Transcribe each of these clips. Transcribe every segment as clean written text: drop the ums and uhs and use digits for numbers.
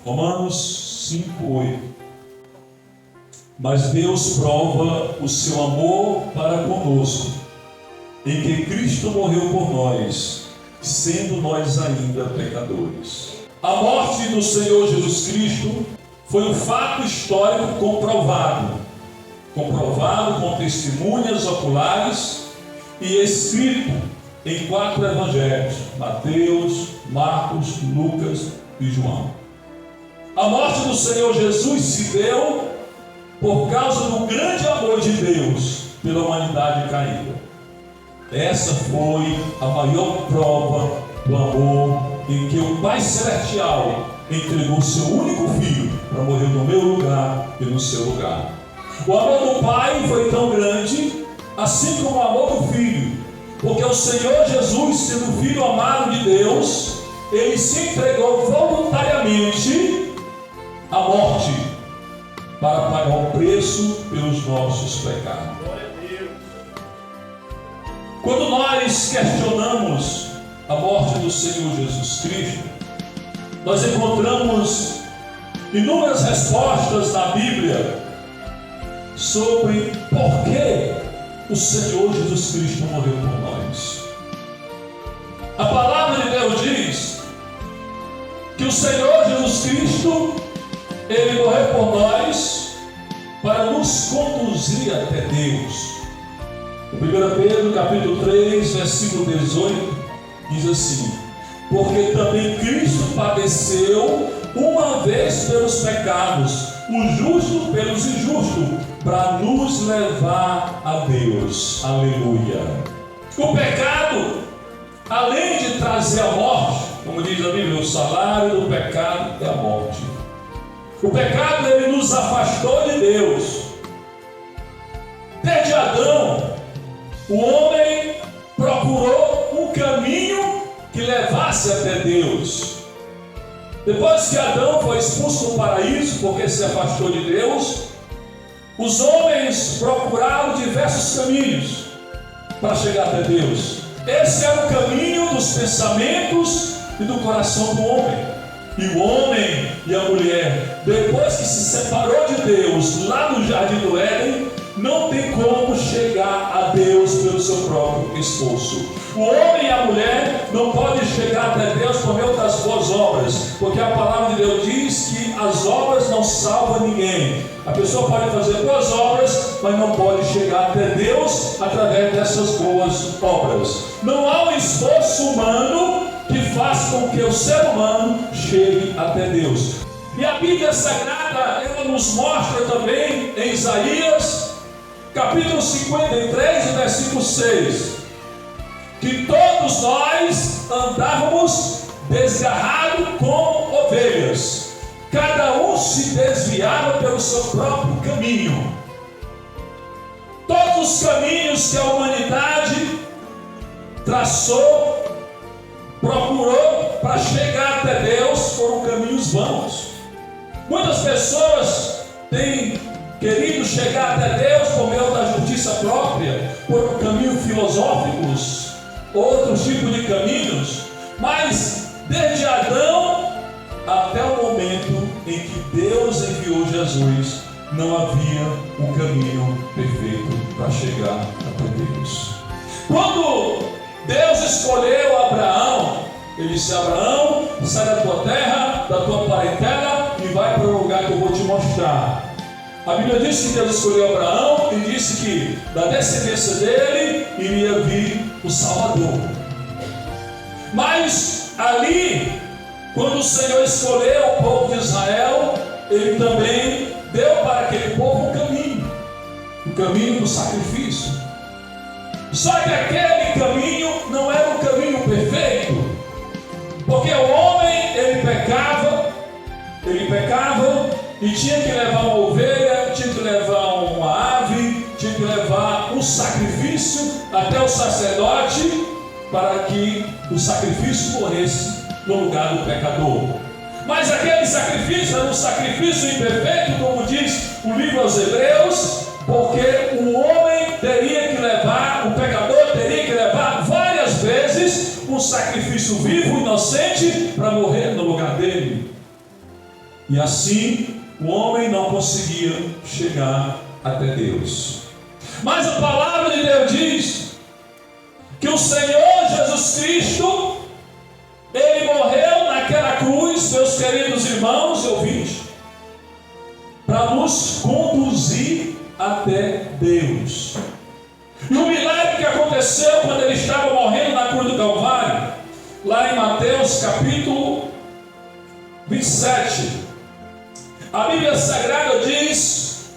Romanos 5:8. Mas Deus prova o seu amor para conosco, em que Cristo morreu por nós, sendo nós ainda pecadores. A morte do Senhor Jesus Cristo foi um fato histórico comprovado com testemunhas oculares e escrito em 4 evangelhos: Mateus, Marcos, Lucas e João. A morte do Senhor Jesus se deu por causa do grande amor de Deus pela humanidade caída. Essa foi a maior prova do amor em que o Pai Celestial entregou seu único Filho para morrer no meu lugar e no seu lugar. O amor do Pai foi tão grande, assim como o amor do Filho, porque o Senhor Jesus, sendo Filho amado de Deus, Ele se entregou voluntariamente à morte para pagar o preço pelos nossos pecados. Quando nós questionamos a morte do Senhor Jesus Cristo, nós encontramos inúmeras respostas na Bíblia sobre por que o Senhor Jesus Cristo morreu por nós. A palavra de Deus diz que o Senhor Jesus Cristo, Ele morreu por nós para nos conduzir até Deus. 1 Pedro capítulo 3, versículo 18, diz assim: porque também Cristo padeceu uma vez pelos pecados, o justo pelos injustos, para nos levar a Deus. Aleluia. O pecado, além de trazer a morte, como diz a Bíblia, o salário do pecado é a morte. O pecado, ele nos afastou de Deus. Desde Adão, o homem procurou um caminho que levasse até Deus. Depois que Adão foi expulso do paraíso, porque se afastou de Deus, os homens procuraram diversos caminhos para chegar até Deus. Esse era o caminho dos pensamentos e do coração do homem. E o homem e a mulher, depois que se separou de Deus lá no Jardim do Éden, não tem como chegar a Deus pelo seu próprio esforço. O homem e a mulher não podem chegar até Deus por meio das boas obras, porque a palavra de Deus diz que as obras não salvam ninguém. A pessoa pode fazer boas obras, mas não pode chegar até Deus através dessas boas obras. Não há um esforço humano que faça com que o ser humano chegue até Deus. E a Bíblia Sagrada, ela nos mostra também em Isaías capítulo 53, versículo 6, que todos nós andávamos desgarrados como ovelhas, cada um se desviava pelo seu próprio caminho. Todos os caminhos que a humanidade traçou, procurou para chegar até Deus, foram caminhos vãos. Muitas pessoas têm querido chegar até Deus por meio da justiça própria, por caminhos filosóficos, outros tipos de caminhos, mas desde Adão até o momento em que Deus enviou Jesus, não havia um caminho perfeito para chegar até Deus. Quando Deus escolheu Abraão, Ele disse: Abraão, sai da tua terra, da tua parentela e vai para o lugar que eu vou te mostrar. A Bíblia diz que Deus escolheu Abraão e disse que da descendência dele iria vir o Salvador. Mas ali, quando o Senhor escolheu o povo de Israel, Ele também deu para aquele povo o caminho do sacrifício. Só que aquele caminho não era um caminho perfeito, porque o homem, ele pecava e tinha que levar uma ovelha, tinha que levar uma ave, tinha que levar um sacrifício até o sacerdote, para que o sacrifício morresse no lugar do pecador. Mas aquele sacrifício era um sacrifício imperfeito, como diz o livro aos Hebreus, porque o homem teria que levar, o pecador teria que levar várias vezes um sacrifício vivo, inocente, para morrer no lugar dele. E assim o homem não conseguia chegar até Deus. Mas a palavra de Deus diz que o Senhor Jesus Cristo, Ele morreu naquela cruz, meus queridos irmãos e ouvintes, para nos conduzir até Deus. E o milagre que aconteceu quando Ele estava morrendo na cruz do Calvário, lá em Mateus capítulo 27, a Bíblia Sagrada diz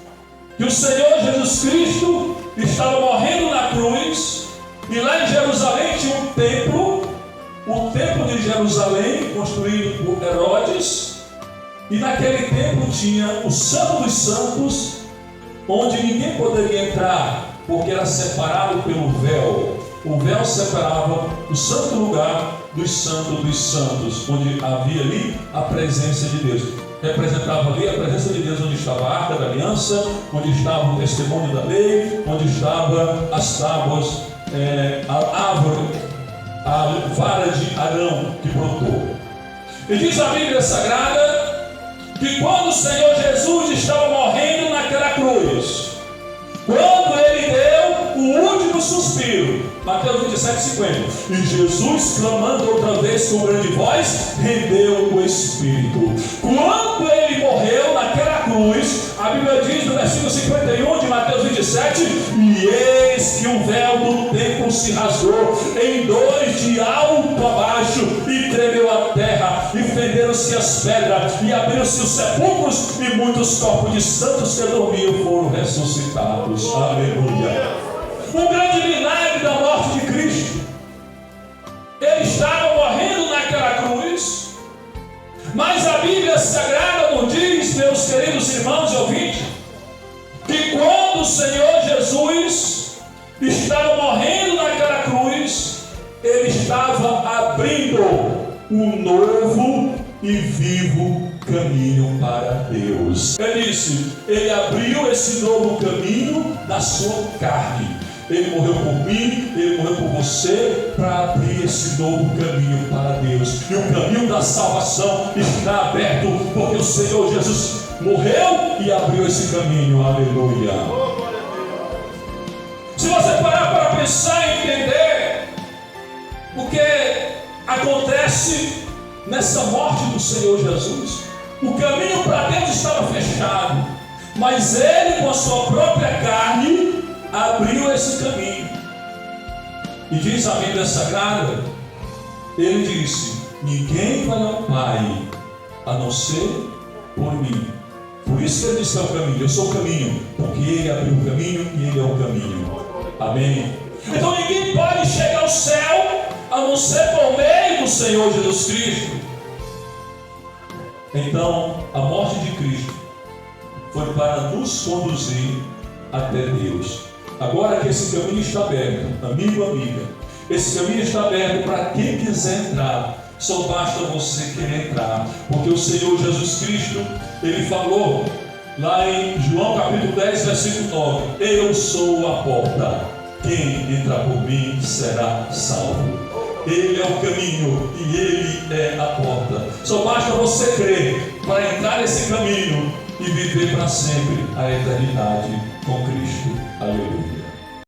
que o Senhor Jesus Cristo estava morrendo na cruz, e lá em Jerusalém tinha um templo, o templo de Jerusalém, construído por Herodes, e naquele templo tinha o Santo dos Santos, onde ninguém poderia entrar, porque era separado pelo véu. O véu separava o santo lugar dos santos, onde havia ali a presença de Deus. Representava ali a presença de Deus, onde estava a arca da aliança, onde estava o testemunho da lei, onde estava as tábuas, a árvore, a vara de Arão que brotou. E diz a Bíblia Sagrada que quando o Senhor Jesus estava morrendo naquela cruz, quando Ele deu o último suspiro, Mateus 27:50, e Jesus, clamando outra vez com grande voz, rendeu o Espírito. Quando Ele morreu naquela cruz, a Bíblia diz no versículo 51 de Mateus 27, e eis que o véu do templo se rasgou em dois, de alto a baixo, e tremeu a terra, e fenderam-se as pedras, e abriram-se os sepulcros, e muitos corpos de santos que dormiam foram ressuscitados. Aleluia! Um grande milagre da morte de Cristo. Ele estava morrendo naquela cruz, mas a Bíblia Sagrada nos diz, meus queridos irmãos e ouvintes, que quando o Senhor Jesus estava morrendo naquela cruz, Ele estava abrindo um novo e vivo caminho para Deus. Ele disse, Ele abriu esse novo caminho na sua carne. Ele morreu por mim, Ele morreu por você, para abrir esse novo caminho para Deus. E o caminho da salvação está aberto, porque o Senhor Jesus morreu e abriu esse caminho. Aleluia! Se você parar para pensar e entender o que acontece nessa morte do Senhor Jesus, o caminho para Deus estava fechado, mas Ele, com a sua própria carne, abriu esse caminho. E diz a Bíblia Sagrada, Ele disse, ninguém vai ao Pai a não ser por mim. Por isso que Ele disse que é o caminho. Eu sou o caminho, porque Ele abriu o caminho e Ele é o caminho. Amém? Então ninguém pode chegar ao céu a não ser por meio do Senhor Jesus Cristo. Então a morte de Cristo foi para nos conduzir até Deus. Agora que esse caminho está aberto, amigo, amiga, esse caminho está aberto para quem quiser entrar. Só basta você querer entrar, porque o Senhor Jesus Cristo, Ele falou lá em João capítulo 10, versículo 9, eu sou a porta, quem entrar por mim será salvo. Ele é o caminho e Ele é a porta. Só basta você crer para entrar nesse caminho e viver para sempre a eternidade com Cristo. Aleluia.